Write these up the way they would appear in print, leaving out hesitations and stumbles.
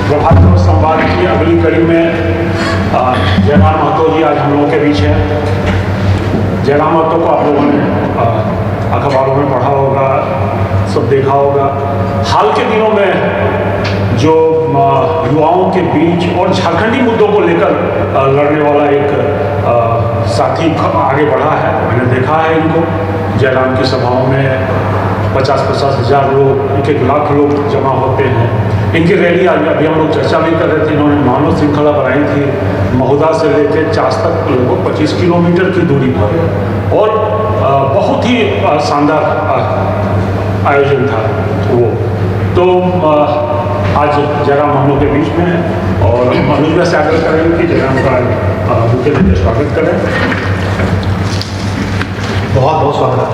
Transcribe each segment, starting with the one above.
प्रभात संवाद की अगली कड़ी में जयराम महतो जी आज हम लोगों के बीच हैं। जयराम महतो को आप लोगों ने अखबारों में पढ़ा होगा, सब देखा होगा। हाल के दिनों में जो युवाओं के बीच और झारखंडी मुद्दों को लेकर लड़ने वाला एक साथी आगे बढ़ा है। मैंने देखा है इनको जयराम की सभाओं में 50-50 हज़ार लोग, 1-1 लाख लोग जमा होते हैं। इनकी रैली अभी हम लोग चर्चा भी कर रहे थे। इन्होंने मानव श्रृंखला बनाई थी महुदा से लेकर चास तक, लगभग 25 किलोमीटर की दूरी पर, और बहुत ही शानदार आयोजन था वो। तो आज जयराम हम लोग के बीच में है और अनुज से आग्रह करेंगे कि जयराम का बुके देकर स्वागत करें। बहुत बहुत स्वागत।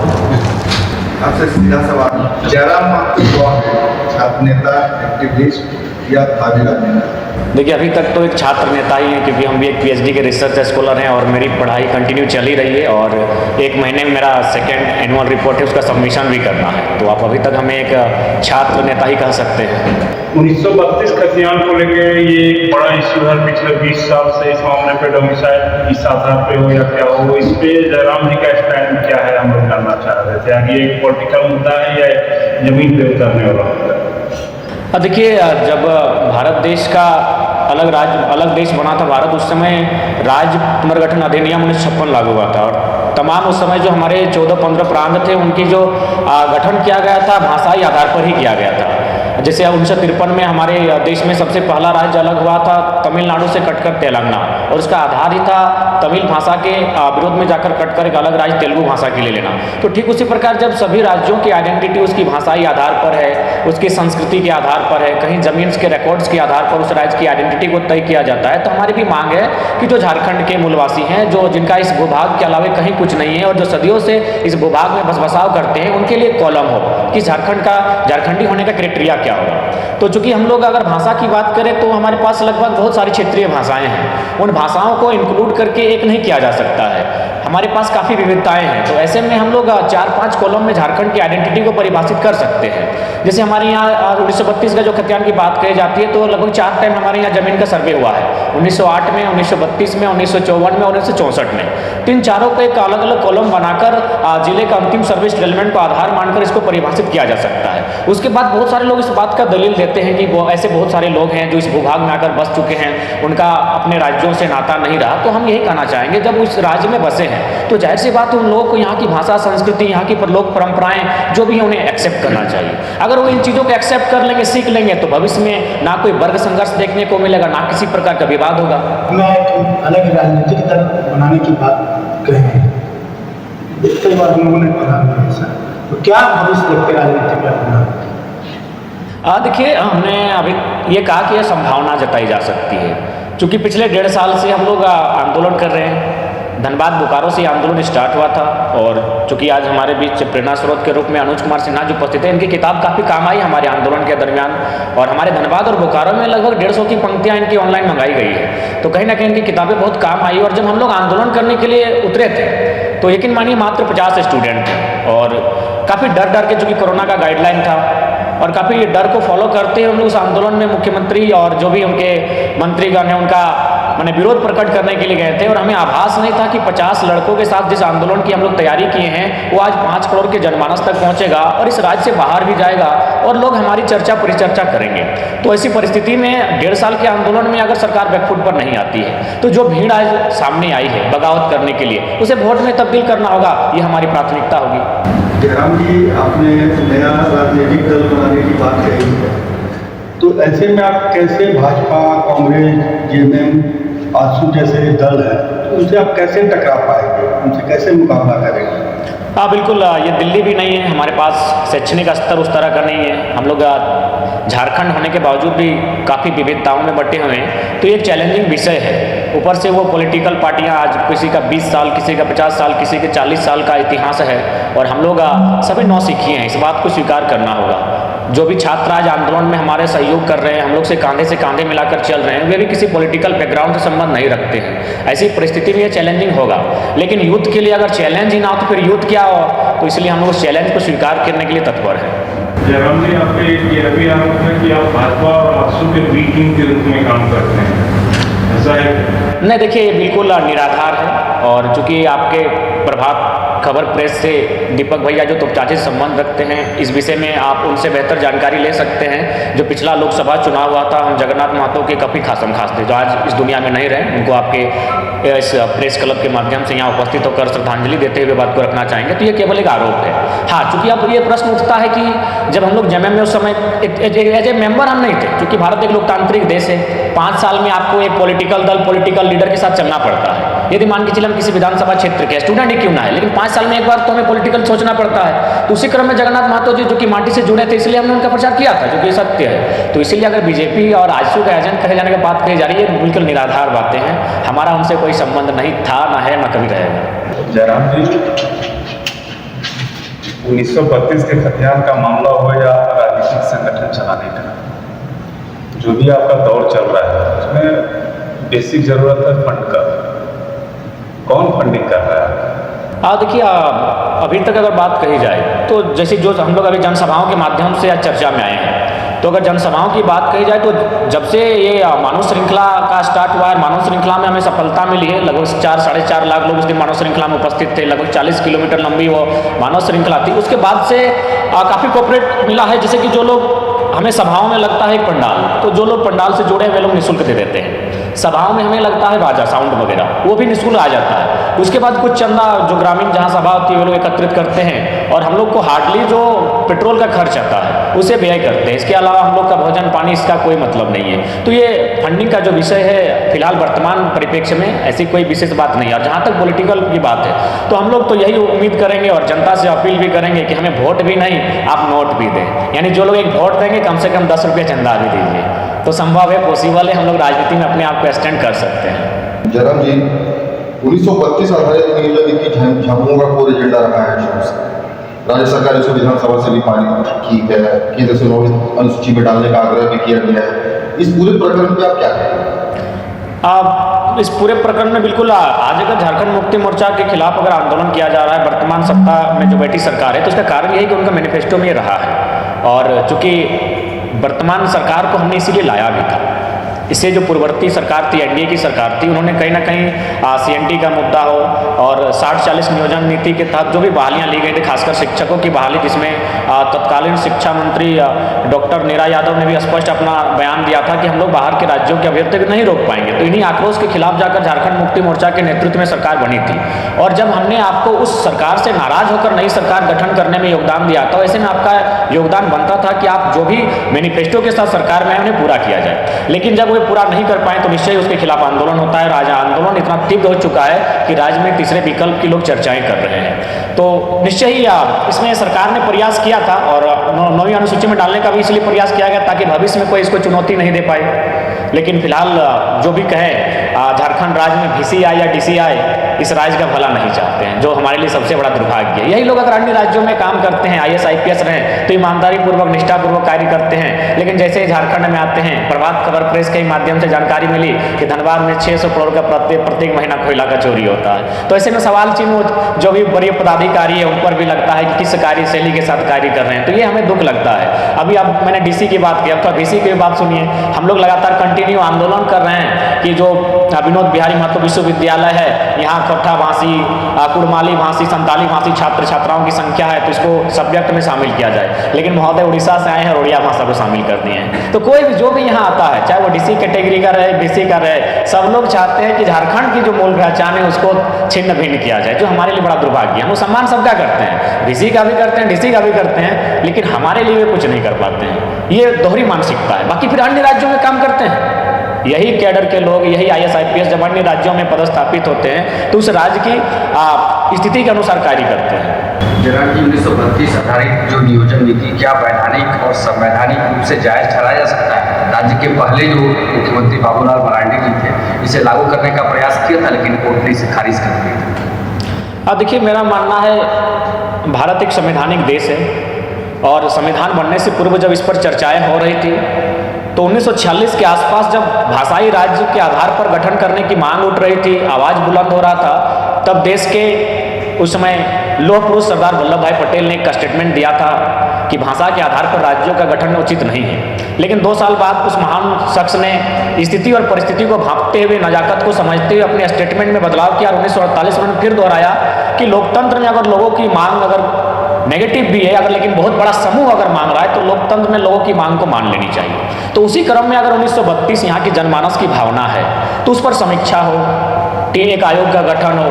आपसे सीधा सवाल, जयराम महतो कौन है? छात्र नेता, एक्टिविस्ट या भावी राजनेता? देखिए, अभी तक तो एक छात्र नेता ही हैं, क्योंकि हम भी एक पीएचडी के रिसर्च स्कॉलर हैं और मेरी पढ़ाई कंटिन्यू चल ही रही है और 1 महीने में मेरा सेकेंड एनुअल रिपोर्ट है, उसका सबमिशन भी करना है। तो आप अभी तक हमें एक छात्र नेता ही कह सकते हैं। 1932 खतियान को लेके ये एक बड़ा इश्यू है पिछले 20 साल से। इस मामले पे डोमिसाइल इस आधार पे हो या क्या हो, इस पे जयराम जी का स्टैंड क्या है, हम लोग जानना चाह रहे थे। आगे एक पॉलिटिकल मुद्दा है या जमीन पे उतरने वाला मुद्दा है? देखिए, जब भारत देश का अलग देश बना था भारत, उस समय राज्य पुनर्गठन अधिनियम 1956 लागू हुआ था और तमाम उस समय जो हमारे 14-15 प्रांत थे, उनकी जो गठन किया गया था भाषाई आधार पर ही किया गया था। जैसे 1953 में हमारे देश में सबसे पहला राज्य अलग हुआ था तमिलनाडु से कटकर तेलंगाना, और उसका आधार ही था तमिल भाषा के विरोध में जाकर कटकर एक अलग राज्य तेलुगु भाषा के लिए लेना। तो ठीक उसी प्रकार जब सभी राज्यों की आइडेंटिटी उसकी भाषाई आधार पर है, उसकी संस्कृति के आधार पर है, कहीं जमीन के रिकॉर्ड्स के आधार पर उस राज्य की आइडेंटिटी को तय किया जाता है, तो हमारी भी मांग है कि जो झारखंड के मूलवासी हैं, जो जिनका इस भूभाग के अलावा कहीं कुछ नहीं है और जो सदियों से इस भूभाग में बसबसाव करते हैं, उनके लिए कॉलम हो कि झारखंडी होने का क्राइटेरिया क्या होगा। तो चूंकि हम लोग अगर भाषा की बात करें तो हमारे पास लगभग बहुत सारी क्षेत्रीय भाषाएं हैं, उन भाषाओं को इंक्लूड करके एक नहीं किया जा सकता है। हमारे पास काफ़ी विविधताएं हैं, तो ऐसे में हम लोग 4-5 कॉलम में झारखंड की आइडेंटिटी को परिभाषित कर सकते हैं। जैसे हमारे यहाँ 1932 का जो खतियान की बात कही जाती है, तो लगभग 4 टाइम हमारे यहाँ जमीन का सर्वे हुआ है, 1908 में, 1932 में, 1954 में और 1964 में। तो इन चारों को एक अलग अलग कॉलम बनाकर जिले का अंतिम सर्वे सेटलमेंट को आधार मानकर इसको परिभाषित किया जा सकता है। उसके बाद बहुत सारे लोग इस बात का दलील देते हैं कि वो ऐसे बहुत सारे लोग हैं जो इस भूभाग में आकर बस चुके हैं, उनका अपने राज्यों से नाता नहीं रहा। तो हम यही कहना चाहेंगे, जब उस राज्य में बसे हैं तो जाहिर सी बात है उन लोगों को यहाँ की भाषा, संस्कृति, यहाँ की लोक परंपराएं जो भी है उन्हें एक्सेप्ट करना चाहिए। अगर वो इन चीज़ों को एक्सेप्ट कर लेंगे, सीख लेंगे, तो भविष्य में ना कोई वर्ग संघर्ष देखने को मिलेगा, ना किसी प्रकार का विवाद होगा। मैं एक अलग राजनीतिक दल बनाने की बात कही, कई बार हम लोगों ने पढ़ा है ऐसा, तो क्या भविष्य देखते राजनीति में अपना? देखिए, हमने अभी ये कहा कि यह संभावना जताई जा सकती है, क्योंकि पिछले 1.5 साल से हम लोग आंदोलन कर रहे हैं। धनबाद बोकारो से आंदोलन स्टार्ट हुआ था और चूंकि आज हमारे बीच प्रेरणा स्रोत के रूप में अनुज कुमार सिन्हा जो उपस्थित है, इनकी किताब काफ़ी काम आई हमारे आंदोलन के दरमियान, और हमारे धनबाद और बोकारो में लगभग 150 की पंक्तियाँ इनकी ऑनलाइन मंगाई गई है। तो कहीं ना कहीं इनकी किताबें बहुत काम आई। और जब हम लोग आंदोलन करने के लिए उतरे थे तो यकीन मानिए मात्र 50 स्टूडेंट थे और काफ़ी डर के, चूँकि कोरोना का गाइडलाइन था और काफ़ी डर को फॉलो करते हुए हम लोग उस आंदोलन में मुख्यमंत्री और जो भी उनके मंत्रीगण हैं उनका मैंने विरोध प्रकट करने के लिए गए थे। और हमें आभास नहीं था कि 50 लड़कों के साथ जिस आंदोलन की हम लोग तैयारी किए हैं वो आज 5 करोड़ के जनमानस तक पहुंचेगा और इस राज्य से बाहर भी जाएगा और लोग हमारी चर्चा परिचर्चा करेंगे। तो ऐसी परिस्थिति में 1.5 साल के आंदोलन में अगर सरकार बैकफुट पर नहीं आती है तो जो भीड़ आज सामने आई है बगावत करने के लिए, उसे वोट में तब्दील करना होगा, ये हमारी प्राथमिकता होगी। जयराम जी, आपने नया राजनीतिक दल बनाने की बात कही है, तो ऐसे में आप कैसे भाजपा, कांग्रेस, जेएमएम, आजसू जैसे दल है, तो उनसे आप कैसे टकरा पाएंगे, उनसे कैसे मुकाबला करेंगे? हाँ बिल्कुल, ये दिल्ली भी नहीं है, हमारे पास शैक्षणिक स्तर उस तरह का नहीं है। हम लोग झारखंड होने के बावजूद भी काफ़ी विविधताओं में बटे हुए हैं, तो ये एक चैलेंजिंग विषय है। ऊपर से वो पॉलिटिकल पार्टियां, आज किसी का 20 साल, किसी का 50 साल, किसी के 40 साल का इतिहास है और हम लोग सभी नौसिखिए हैं, इस बात को स्वीकार करना होगा। जो भी छात्र आज आंदोलन में हमारे सहयोग कर रहे हैं, हम लोग से कांधे मिलाकर चल रहे हैं, वे भी किसी पॉलिटिकल बैकग्राउंड से संबंध नहीं रखते हैं। ऐसी परिस्थिति में ये चैलेंजिंग होगा, लेकिन यूथ के लिए अगर चैलेंज ही ना हो तो फिर यूथ क्या हो, तो इसलिए हम लोग उस चैलेंज को स्वीकार करने के लिए तत्पर हैं। जयराम जी, आपका ये भी आरोप है कि आप भाजपा और आजसू के बी टीम के रूप में काम करते हैं, ऐसा है? नहीं, देखिए ये बिल्कुल निराधार है। और चूंकि आपके प्रभात खबर प्रेस से दीपक भैया जो तोपचाची से संबंध रखते हैं, इस विषय में आप उनसे बेहतर जानकारी ले सकते हैं। जो पिछला लोकसभा चुनाव हुआ था, हम जगन्नाथ महतो के काफ़ी खासम खास थे, जो आज इस दुनिया में नहीं रहे। उनको आपके इस प्रेस क्लब के माध्यम से यहाँ उपस्थित होकर श्रद्धांजलि देते हुए बात को रखना चाहेंगे। तो ये केवल एक आरोप है। हाँ, चूंकि अब ये प्रश्न उठता है कि जब हम लोग जेएमएम में उस समय एज ए मेंबर हम नहीं थे, क्योंकि भारत एक लोकतांत्रिक देश है। 5 साल में आपको एक पॉलिटिकल दल, पॉलिटिकल लीडर के साथ चलना पड़ता है। यदि मान के चलिए हम किसी विधानसभा क्षेत्र के स्टूडेंट ही क्यों ना है, लेकिन 5 साल में एक बार तो हमें पॉलिटिकल सोचना पड़ता है। तो उसी क्रम में जगन्नाथ महतो जी, जो कि माटी से जुड़े थे, इसलिए हमने उनका प्रचार किया था, जो कि सत्य है। तो इसीलिए अगर बीजेपी और आजसू का एजेंट कहे जाने की बात कही जा रही है, बिल्कुल निराधार बातें हैं। हमारा उनसे कोई संबंध नहीं था, ना है, ना कभी रहेगा। जयराम जी, 1932 के खतियान का मामला हो या राजनीतिक संगठन चलाने का, जो भी आपका दौर चल रहा है, उसमें बेसिक जरूरत है फंड का। कौन फंडिंग कर रहा है? देखिए, अभी तक अगर बात कही जाए तो जैसे जो हम लोग अभी जनसभाओं के माध्यम से आज चर्चा में आए हैं, तो अगर जनसभाओं की बात कही जाए तो जब से ये मानव श्रृंखला का स्टार्ट हुआ है, मानव श्रृंखला में हमें सफलता मिली है। लगभग 4-4.5 लाख लोग उस दिन मानव श्रृंखला में उपस्थित थे। लगभग 40 किलोमीटर लंबी वो मानव श्रृंखला थी। उसके बाद से काफ़ी कोऑपरेट मिला है। जैसे कि जो लोग हमें सभाओं में लगता है एक पंडाल, तो जो लोग पंडाल से जुड़े हुए लोग निःशुल्क दे देते हैं। सभाओं में हमें लगता है बाजा, साउंड वगैरह, वो भी निःशुल्क आ जाता है। उसके बाद कुछ चंदा जो ग्रामीण जहाँ सभा होती है वो लोग एकत्रित करते हैं, और हम लोग को हार्डली जो पेट्रोल का खर्च आता है उसे व्यय करते हैं। इसके अलावा हम लोग का भोजन पानी, इसका कोई मतलब नहीं है। तो ये फंडिंग का जो विषय है, फिलहाल वर्तमान परिप्रेक्ष्य में ऐसी कोई विशेष बात नहीं है। और जहाँ तक पॉलिटिकल की बात है, तो हम लोग तो यही उम्मीद करेंगे और जनता से अपील भी करेंगे कि हमें वोट भी नहीं, आप नोट भी दें। यानी जो लोग एक वोट देंगे, कम से कम 10 रुपये चंदा भी दीजिए। तो संभव है, पॉसिबल है, हम लोग राजनीति में अपने आप को एक्सटेंड कर सकते हैं। जयराम जी, 1932 आधारित नियोजन नीति झामुमो का कोर एजेंडा रहा है शुरू से। राज्य सरकार इसको विधानसभा से भी पारित की है, केंद्र से 9वीं अनुसूची में डालने का आग्रह भी किया गया है। इस पूरे प्रकरण पे आप क्या कहेंगे? इस पूरे प्रकरण में बिल्कुल आज अगर झारखंड मुक्ति मोर्चा के खिलाफ अगर आंदोलन किया जा रहा है वर्तमान सत्ता में जो बैठी सरकार है, तो उसका कारण यही कि उनका मैनिफेस्टो में ये रहा है। और चूंकि वर्तमान सरकार को हमने इसीलिए लाया भी था, इससे जो पूर्ववर्ती सरकार थी, एनडीए की सरकार थी, उन्होंने कहीं ना कहीं सीएनटी का मुद्दा हो और 60-40 नियोजन नीति के तहत जो भी बहालियां ली गई थी, खासकर शिक्षकों की बहाली, जिसमें तत्कालीन शिक्षा मंत्री डॉक्टर नीरा यादव ने भी स्पष्ट अपना बयान दिया था कि हम लोग बाहर के राज्यों के अभ्यर्थी नहीं रोक पाएंगे। तो इन्हीं आक्रोश के खिलाफ जाकर झारखंड मुक्ति मोर्चा के नेतृत्व में सरकार बनी थी। और जब हमने आपको उस सरकार से नाराज होकर नई सरकार गठन करने में योगदान दिया, तो ऐसे में आपका योगदान बनता था कि आप जो भी मैनिफेस्टो के साथ सरकार में उन्हें पूरा किया जाए। लेकिन जब वो पूरा नहीं कर पाए तो निश्चय ही उसके खिलाफ आंदोलन होता है। आज आंदोलन इतना तीव्र हो चुका है कि राज्य में तीसरे विकल्प की लोग चर्चाएं कर रहे हैं। तो निश्चय ही इसमें सरकार ने प्रयास किया था, और 9वीं अनुसूची में डालने का भी इसलिए प्रयास किया गया ताकि भविष्य में कोई इसको चुनौती नहीं दे पाए। लेकिन फिलहाल जो भी कहे, झारखंड राज्य में VCI या DCI इस राज्य का भला नहीं चाहते हैं, जो हमारे लिए सबसे बड़ा दुर्भाग्य है। यही लोग अगर अन्य राज्यों में काम करते हैं, IAS IPS रहें, तो ईमानदारी पूर्वक, निष्ठापूर्वक कार्य करते हैं। लेकिन जैसे ही झारखंड में आते हैं, प्रभात खबर प्रेस के माध्यम से जानकारी मिली कि धनबाद में 600 करोड़ का प्रत्येक महीना कोयला का चोरी होता है। तो ऐसे में सवाल चिन्ह जो भी बड़े पदाधिकारी है उन पर भी लगता है कि किस कार्यशैली के साथ कार्य कर रहे हैं। तो ये हमें दुख लगता है। अभी अब मैंने DC की बात की, अब तो VC की बात सुनिए। हम लोग लगातार कंटिन्यू आंदोलन कर रहे हैं कि जो विनोद बिहारी महतो विश्वविद्यालय है, यहाँ खोट्टा भाषी, कुड़माली भाषी, संताली भाषी छात्र छात्राओं की संख्या है, तो इसको सब्जेक्ट में शामिल किया जाए। लेकिन महोदय उड़ीसा से आए हैं और उड़िया भाषा को शामिल कर दिए हैं। तो कोई भी जो भी यहाँ आता है, चाहे वो DC कैटेगरी का रहे, BC का रहे, सब लोग चाहते हैं कि झारखंड की जो मूल पहचान है उसको छिन्न भिन्न किया जाए, जो हमारे लिए बड़ा दुर्भाग्य है। हम सम्मान सबका करते हैं, VC का भी करते हैं, DC का भी करते हैं, लेकिन हमारे लिए वे कुछ नहीं कर पाते हैं। ये दोहरी मानसिकता है। बाकी फिर अन्य राज्यों में काम करते हैं, यही कैडर के लोग, यही IAS IPS जब अन्य राज्यों में पदस्थापित होते हैं तो उस राज्य की स्थिति के अनुसार कार्य करते हैं। जयराम जी, 1932 आधारित जो नियोजन नीति क्या वैधानिक और संवैधानिक रूप से जायज ठहराया जा सकता है? राज्य के पहले जो मुख्यमंत्री बाबूलाल मरांडी जी थे, इसे लागू करने का प्रयास किया था, लेकिन कोर्ट ने इसे खारिज कर दिया था। अब देखिए, मेरा मानना है भारत एक संवैधानिक देश है, और संविधान बनने से पूर्व जब इस पर चर्चाएं हो रही थी तो 1946 के आसपास जब भाषाई राज्य के आधार पर गठन करने की मांग उठ रही थी, आवाज़ बुलंद हो रहा था, तब देश के उस समय लौह पुरुष सरदार वल्लभ भाई पटेल ने एक स्टेटमेंट दिया था कि भाषा के आधार पर राज्यों का गठन उचित नहीं है। लेकिन 2 साल बाद उस महान शख्स ने स्थिति और परिस्थिति को भांपते हुए, नजाकत को समझते हुए अपने स्टेटमेंट में बदलाव किया और 1948 में फिर दोहराया कि लोकतंत्र में अगर लोगों की मांग अगर नेगेटिव भी है, अगर लेकिन बहुत बड़ा समूह अगर मांग रहा है तो लोकतंत्र में लोगों की मांग को मान लेनी चाहिए। तो उसी क्रम में अगर 1932 यहाँ की जनमानस की भावना है तो उस पर समीक्षा हो, एक आयोग का गठन हो,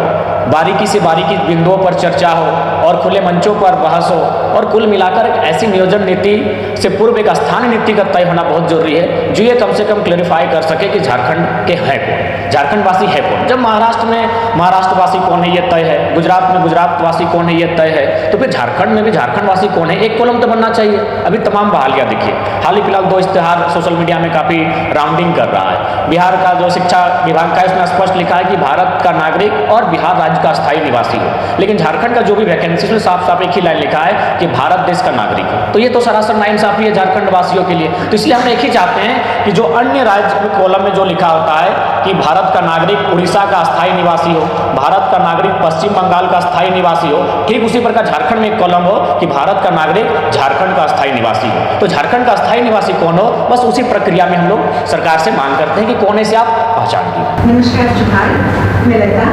बारीकी से बारीकी बिंदुओं पर चर्चा हो और खुले मंचों पर बहस हो, और कुल मिलाकर एक ऐसी नियोजन नीति से पूर्व एक स्थानीय नीति का तय होना बहुत जरूरी है जो ये कम से कम क्लेरिफाई कर सके कि झारखंड के है कौन, झारखंड वासी है कौन। जब महाराष्ट्र में महाराष्ट्रवासी कौन है ये तय है, गुजरात में गुजरातवासी कौन है ये तय है, तो फिर झारखंड में भी झारखंडवासी कौन है, एक कॉलम तो बनना चाहिए। अभी तमाम बहालियाँ देखिए, हाल ही फिलहाल 2 इश्तेहार सोशल मीडिया में काफ़ी राउंडिंग कर रहा है। बिहार का जो शिक्षा विभाग का, इसमें स्पष्ट लिखा है कि भारत का नागरिक और बिहार राज्य का स्थायी निवासी हो, लेकिन झारखंड का जो भी वैकेंसी में साफ साफ एक ही लाइन लिखा है कि भारत देश का नागरिक हो। तो ये तो सरासर नाइंसाफी है झारखंड वासियों के लिए। तो इसलिए हम एक ही चाहते हैं कि जो अन्य राज्य के कॉलम में जो लिखा होता है कि भारत का नागरिक उड़ीसा का स्थायी निवासी हो, भारत का नागरिक पश्चिम बंगाल का स्थायी निवासी हो, ठीक उसी प्रकार झारखंड में एक कॉलम हो कि भारत का नागरिक झारखंड का स्थायी निवासी हो। तो झारखंड का स्थायी निवासी कौन हो, बस उसी प्रक्रिया में हम लोग सरकार से मांग करते हैं कि कौन है से आप पहचान कीजिए। नमस्कार जुहार, मैं लता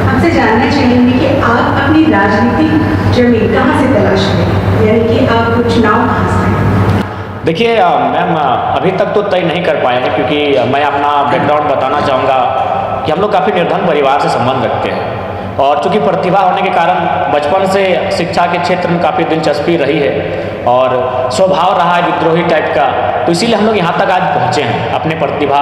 आपसे जानना चाहेंगे कि आप अपनी राजनीतिक जमीन कहाँ से तलाश करें, यानी कि आप चुनाव कहाँ से? देखिए मैम, अभी तक तो तय नहीं कर पाए हैं क्योंकि मैं अपना बैकग्राउंड बताना चाहूँगा कि हम लोग काफ़ी निर्धन परिवार से संबंध रखते हैं और चूँकि प्रतिभा होने के कारण बचपन से शिक्षा के क्षेत्र में काफ़ी दिलचस्पी रही है और स्वभाव रहा है विद्रोही टाइप का, तो इसीलिए हम लोग यहाँ तक आज पहुँचे हैं। अपने प्रतिभा,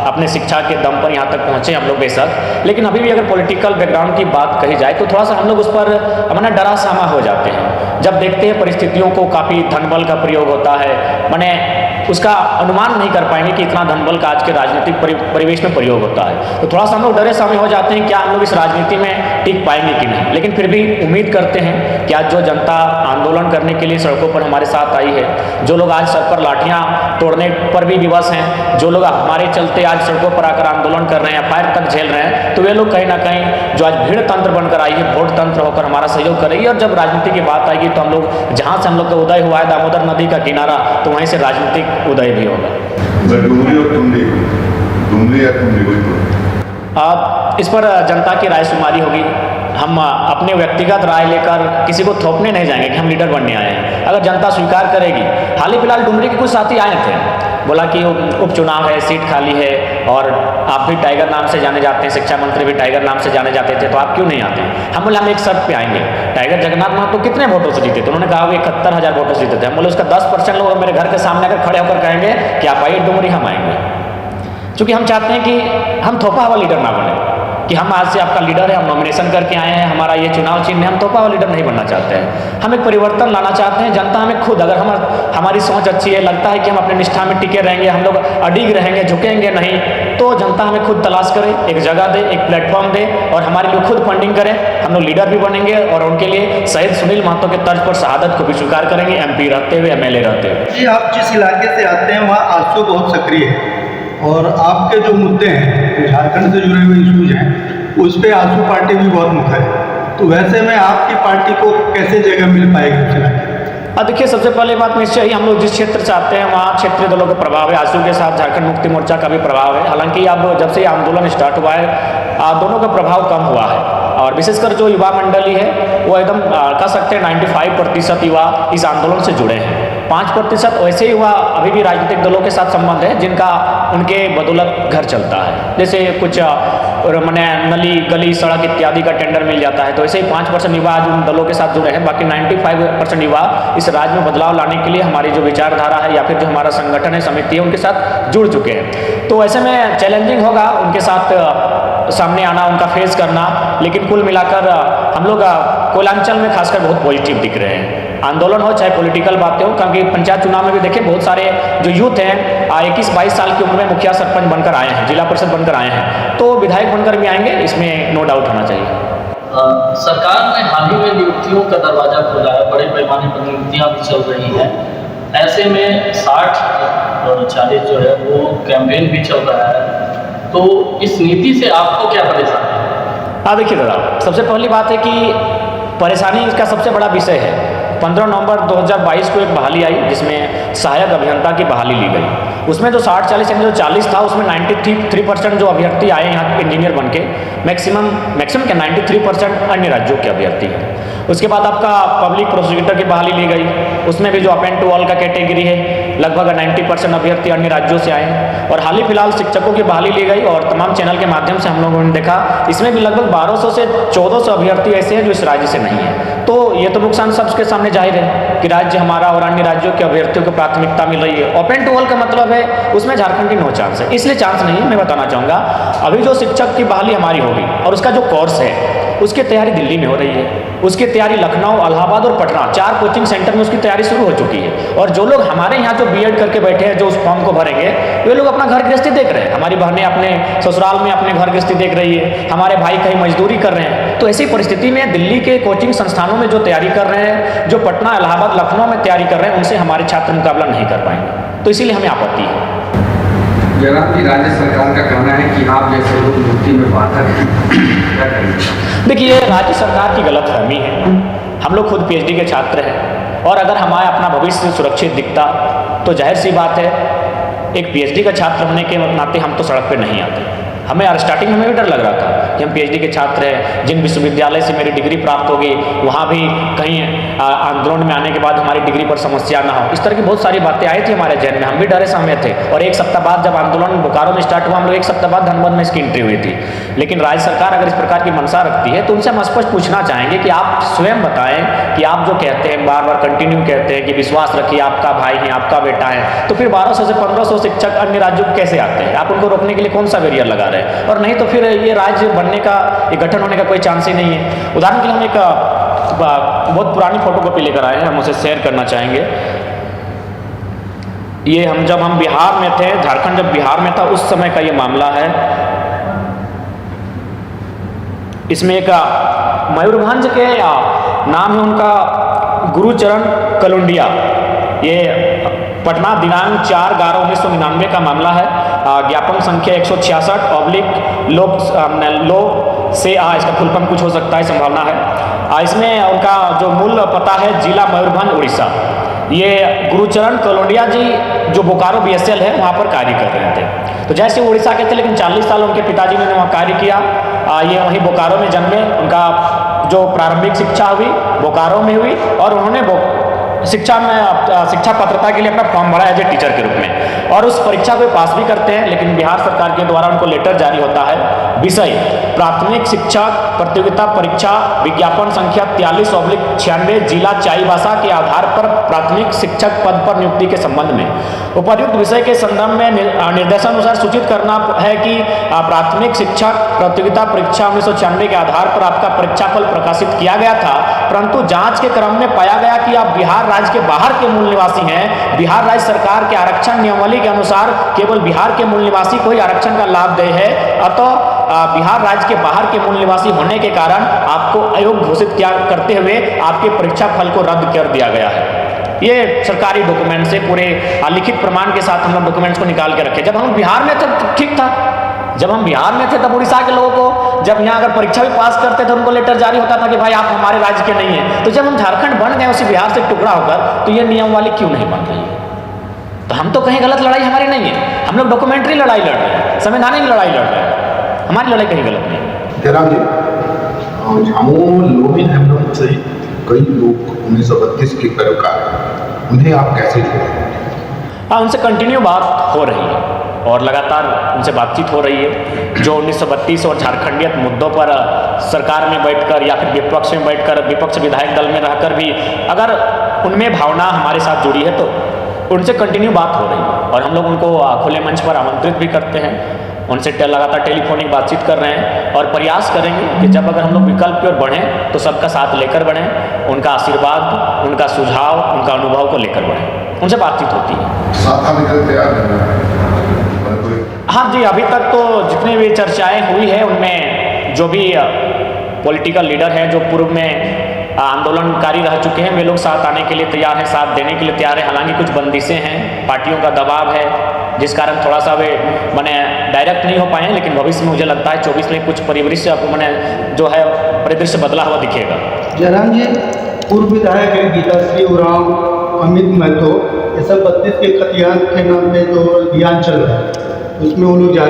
अपने शिक्षा के दम पर यहाँ तक पहुँचे हम लोग बेशक, लेकिन अभी भी अगर पॉलिटिकल बैकग्राउंड की बात कही जाए तो थोड़ा सा हम लोग उस पर माने डरा सहमा हो जाते हैं जब देखते हैं परिस्थितियों को, काफ़ी धनबल का प्रयोग होता है, माने उसका अनुमान नहीं कर पाएंगे कि इतना धनबल का आज के राजनीतिक परिवेश में प्रयोग होता है। तो थोड़ा सा हम लोग डरे सहमे हो जाते हैं क्या हम लोग इस राजनीति में टिक पाएंगे कि नहीं। लेकिन फिर भी उम्मीद करते हैं कि आज जो जनता आंदोलन करने के लिए सड़कों पर हमारे साथ आई है, जो लोग आज सर पर लाठियाँ तोड़ने पर भी विवश हैं, जो लोग हमारे चलते आज सड़कों पर आकर आंदोलन कर रहे हैं, फायर तक झेल रहे हैं, तो वे लोग कहीं ना कहीं जो आज भीड़ तंत्र बनकर आई है, वोट तंत्र होकर हमारा सहयोग करेगी। और जब राजनीति की बात आएगी तो हम लोग जहाँ से हम लोग का उदय हुआ है दामोदर नदी का किनारा, तो वहीं से राजनीतिक उदय भी होगा। डुमरी और टुमरी, डुमरी या टुमरी कोई इस पर जनता की राय शुमारी होगी। हम अपने व्यक्तिगत राय लेकर किसी को थोपने नहीं जाएंगे कि हम लीडर बनने आए हैं। अगर जनता स्वीकार करेगी, हाल ही फिलहाल डुमरी के कुछ साथी आए थे, बोला कि उपचुनाव है, सीट खाली है और आप भी टाइगर नाम से जाने जाते हैं, शिक्षा मंत्री भी टाइगर नाम से जाने जाते थे, तो आप क्यों नहीं आते? हम बोले हम एक शर्त पे आएंगे। टाइगर जगन्नाथ महतो कितने वोटों से जीते थे? उन्होंने कहा वो 71,000 वोटों से जीते थे। हम बोले उसका 10% लोग मेरे घर के सामने आकर खड़े होकर कहेंगे कि आप आइए डुमरी, हम आएंगे। क्योंकि हम चाहते हैं कि हम थोपा हुआ लीडर ना बने कि हम आज से आपका लीडर है, हम नॉमिनेशन करके आए हैं, हमारा ये चुनाव चिन्ह है, हम तोहफा वाला लीडर नहीं बनना चाहते हैं। हम एक परिवर्तन लाना चाहते हैं। जनता हमें खुद, अगर हमारी सोच अच्छी है, लगता है कि हम अपने निष्ठा में टिके रहेंगे, हम लोग अडिग रहेंगे, झुकेंगे नहीं, तो जनता हमें खुद तलाश करे, एक जगह दे, एक प्लेटफॉर्म दे और हमारे लिए खुद फंडिंग करें। हम लोग लीडर भी बनेंगे और उनके लिए शहीद सुनील महतो के तर्ज पर शहादत को भी स्वीकार करेंगे, MP रहते हुए, MLA रहते हुए। जी, आप जिस इलाके से आते हैं वहाँ आजसू बहुत सक्रिय है और आपके जो मुद्दे हैं, झारखंड से जुड़े हुए इशूज हैं, उस पर आजसू पार्टी भी बहुत मुखर है। तो वैसे में आपकी पार्टी को कैसे जगह मिल पाएगी उस इलाके? देखिए, सबसे पहले बात निश्चय ही हम लोग जिस क्षेत्र से आते हैं वहाँ क्षेत्रीय दलों का प्रभाव है। आजसू के साथ झारखंड मुक्ति मोर्चा का भी प्रभाव है। हालांकि अब जब से आंदोलन स्टार्ट हुआ है, दोनों का प्रभाव कम हुआ है और विशेषकर जो युवा मंडली है वो एकदम कह सकते हैं 95% युवा इस आंदोलन से जुड़े हैं। 5% वैसे ही युवा अभी भी राजनीतिक दलों के साथ संबंध है जिनका उनके बदौलत घर चलता है। जैसे कुछ मैंने नली, गली, सड़क इत्यादि का टेंडर मिल जाता है, तो ऐसे ही 5% युवा आज उन दलों के साथ जुड़े हैं। बाकी 95% युवा इस राज्य में बदलाव लाने के लिए हमारी जो विचारधारा है या फिर जो हमारा संगठन है, समिति है, उनके साथ जुड़ चुके हैं। तो ऐसे में चैलेंजिंग होगा उनके साथ सामने आना, उनका फेस करना, लेकिन कुल मिलाकर हम लोग कोयलांचल में खासकर बहुत पॉजिटिव दिख रहे हैं। आंदोलन हो चाहे पॉलिटिकल बातें हो, क्योंकि पंचायत चुनाव में भी देखें बहुत सारे जो यूथ हैं 21-22 साल की उम्र में मुखिया सरपंच बनकर आए हैं, जिला परिषद बनकर आए हैं, तो विधायक बनकर भी आएंगे, इसमें नो डाउट होना चाहिए। सरकार ने हाल ही में नियुक्तियों का दरवाजा खोला है, बड़े पैमाने पर नियुक्तियाँ भी चल रही हैं। ऐसे में 60-40 जो है वो कैंपेन भी चल रहा है, तो इस नीति से आपको क्या परेशानी है? देखिए दादा, सबसे पहली बात है कि परेशानी इसका सबसे बड़ा विषय है 15 नवंबर 2022 को एक बहाली आई जिसमें सहायक अभियंता की बहाली ली गई। उसमें जो 60-40 यानी जो 40 था उसमें 93% जो अभ्यर्थी आए यहाँ इंजीनियर बन के, मैक्सिमम क्या 93% अन्य राज्यों के अभ्यर्थी हैं। उसके बाद आपका पब्लिक प्रोसिक्यूटर की बहाली ली गई, उसमें भी जो अपेंड टू ऑल का कैटेगरी है लगभग 90% अभ्यर्थी अन्य राज्यों से आए। और हाल ही फिलहाल शिक्षकों की बहाली ली गई और तमाम चैनल के माध्यम से हम लोगों ने देखा इसमें भी लगभग 1200 से 1400 अभ्यर्थी ऐसे हैं जो इस राज्य से नहीं है। तो ये तो नुकसान सबके सामने जाहिर है कि राज्य हमारा और अन्य राज्यों के अभ्यर्थियों को प्राथमिकता मिल रही है। ओपन टू ऑल का मतलब है उसमें झारखंड की नो चांस है, इसलिए चांस नहीं है। मैं बताना चाहूँगा अभी जो शिक्षक की बहाली हमारी होगी और उसका जो कोर्स है उसकी तैयारी दिल्ली में हो रही है, उसकी तैयारी लखनऊ, इलाहाबाद और पटना 4 कोचिंग सेंटर में उसकी तैयारी शुरू हो चुकी है। और जो लोग हमारे यहाँ जो बीएड करके बैठे हैं जो उस फॉर्म को भरेंगे वे लोग अपना घर गृहस्थी देख रहे हैं। हमारी बहनें अपने ससुराल में अपने घर गृहस्थी देख रही है, हमारे भाई कहीं मजदूरी कर रहे हैं। तो ऐसी परिस्थिति में दिल्ली के कोचिंग संस्थानों में जो तैयारी कर रहे हैं, जो पटना, इलाहाबाद, लखनऊ में तैयारी कर रहे हैं, उनसे हमारे छात्र मुकाबला नहीं कर पाएंगे। तो इसीलिए हमें आपत्ति है। जनाब की राज्य सरकार का कहना है कि आप जैसे लोग नियुक्ति में बाधक हैं, क्या करेंगे? देखिए राज्य सरकार की गलतफहमी है। हम लोग खुद पीएचडी के छात्र हैं और अगर हमारा अपना भविष्य सुरक्षित दिखता तो जाहिर सी बात है एक पीएचडी का छात्र होने के नाते हम तो सड़क पर नहीं आते। हमें स्टार्टिंग में भी डर लग रहा था कि हम पीएचडी के छात्र हैं, जिन विश्वविद्यालय से मेरी डिग्री प्राप्त होगी वहाँ भी कहीं आंदोलन में आने के बाद हमारी डिग्री पर समस्या ना हो। इस तरह की बहुत सारी बातें आई थी हमारे जहन में, हम भी डरे सहमे थे। और एक सप्ताह बाद जब आंदोलन बोकारो में स्टार्ट हुआ, हम लोग एक सप्ताह बाद धनबाद में इसकी एंट्री हुई थी। लेकिन राज्य सरकार अगर इस प्रकार की मंशा रखती है तो उनसे हम स्पष्ट पूछना चाहेंगे कि आप स्वयं बताएं कि आप जो कहते हैं बार बार कंटिन्यू कहते हैं कि विश्वास रखिए आपका भाई है, आपका बेटा है, तो फिर 1200 से 1500 शिक्षक अन्य राज्यों को कैसे आते हैं? आप उनको रोकने के लिए कौन सा बैरियर लगा रहे हैं? और नहीं तो फिर ये राज्य बनने का, ये गठन होने का कोई चांस ही नहीं है। उदाहरण के लिए हम एक बहुत पुरानी फोटोकॉपी लेकर आए हैं, हम उसे शेयर करना चाहेंगे। ये जब हम बिहार में थे, झारखंड जब बिहार में था उस समय का ये मामला है। इसमें एक मयूरभंज के नाम है उनका गुरुचरण कलुंडिया, ये पटना दिनांक 4/11/1999 का मामला है। ज्ञापन संख्या 166 लो से इसका फुल फॉर्म कुछ हो सकता है, संभावना है। इसमें उनका जो मूल पता है जिला मयूरभंज उड़ीसा। ये गुरुचरण कलोंडिया जी जो बोकारो BSL है वहाँ पर कार्य कर रहे थे। तो जैसे उड़ीसा के थे लेकिन 40 साल उनके पिताजी ने वहाँ कार्य किया। ये वहीं बोकारो में जन्मे, उनका जो प्रारंभिक शिक्षा हुई बोकारो में हुई और उन्होंने शिक्षा पात्रता के लिए अपना फॉर्म भरा एज ए टीचर के रूप में और उस परीक्षा को पास भी करते हैं। लेकिन बिहार सरकार के द्वारा उनको लेटर जारी होता है, विषय प्राथमिक शिक्षा प्रतियोगिता परीक्षा विज्ञापन संख्या 43/96 जिला चाईबासा के आधार पर प्राथमिक शिक्षक पद पर नियुक्ति के संबंध में उपर्युक्त विषय के संदर्भ में निर्देशानुसार सूचित करना है कि प्राथमिक शिक्षा प्रतियोगिता परीक्षा 1996 के आधार पर आपका परीक्षाफल प्रकाशित किया गया था, परंतु जांच के क्रम में पाया गया कि आप बिहार राज्य के बाहर के मूल निवासी हैं। बिहार राज्य सरकार के आरक्षण नियमावली के अनुसार केवल बिहार के मूल निवासी को ही आरक्षण का लाभ देय है, अतः बिहार राज्य के बाहर के मूल निवासी होने के कारण आपको अयोग्य घोषित करते हुए आपके परीक्षा फल को रद्द कर दिया गया है। ये सरकारी डॉक्यूमेंट से पूरे लिखित प्रमाण के साथ हम लोग डॉक्यूमेंट्स को निकाल के रखे। जब हम बिहार में थे तो ठीक था, जब हम बिहार में थे तब उड़ीसा के लोगों को जब यहाँ अगर परीक्षा भी पास करते थे उनको लेटर जारी होता था कि भाई आप हमारे राज्य के नहीं हैं। तो जब हम झारखंड बन गए उसी बिहार से टुकड़ा होकर, तो ये नियम वाली क्यों नहीं बन रही है? तो हम तो कहीं गलत लड़ाई हमारी नहीं है, हम लोग डॉक्यूमेंट्री लड़ाई लड़ रहे हैं, संवैधानिक लड़ाई लड़ रहे हैं, हमारी लड़ाई कहीं गलत नहीं है। जयराम जी, झामुमो लोबिन हेम्ब्रम से कई लोग 1932 के पैरोकार, उन्हें आप कैसे जोड़ें? हाँ, उनसे कंटिन्यू बात हो रही है और लगातार उनसे बातचीत हो रही है। जो 1932 और झारखंडियत मुद्दों पर सरकार में बैठकर या फिर विपक्ष में बैठकर विपक्ष विधायक दल में रहकर भी अगर उनमें भावना हमारे साथ जुड़ी है तो उनसे कंटिन्यू बात हो रही है और हम लोग उनको खुले मंच पर आमंत्रित भी करते हैं, उनसे लगातार टेलीफोनिक बातचीत कर रहे हैं और प्रयास करेंगे कि जब अगर हम लोग विकल्प की ओर बढ़ें तो सबका साथ लेकर बढ़ें, उनका आशीर्वाद, उनका सुझाव, उनका अनुभव को लेकर बढ़ें, उनसे बातचीत होती है। साथ आने के लिए तैयार हैं? हाँ जी, अभी तक तो जितनी भी चर्चाएं हुई है उनमें जो भी पॉलिटिकल लीडर हैं जो पूर्व में आंदोलनकारी रह चुके हैं वे लोग साथ आने के लिए तैयार हैं, साथ देने के लिए तैयार हैं। हालांकि कुछ बंदिशें हैं, पार्टियों का दबाव है जिस कारण थोड़ा सा वे मैंने डायरेक्ट नहीं हो पाए हैं, लेकिन भविष्य में मुझे लगता है 24 में कुछ परिदृश्य मैंने जो है परिदृश्य बदला हुआ दिखेगा। जयराम जी, पूर्व विधायक हैं गीताश्री उरांव, अमित महतो, ये सब 32 के खतियान के नाम पे जो अभियान चल रहा है उसमें वो लोग जा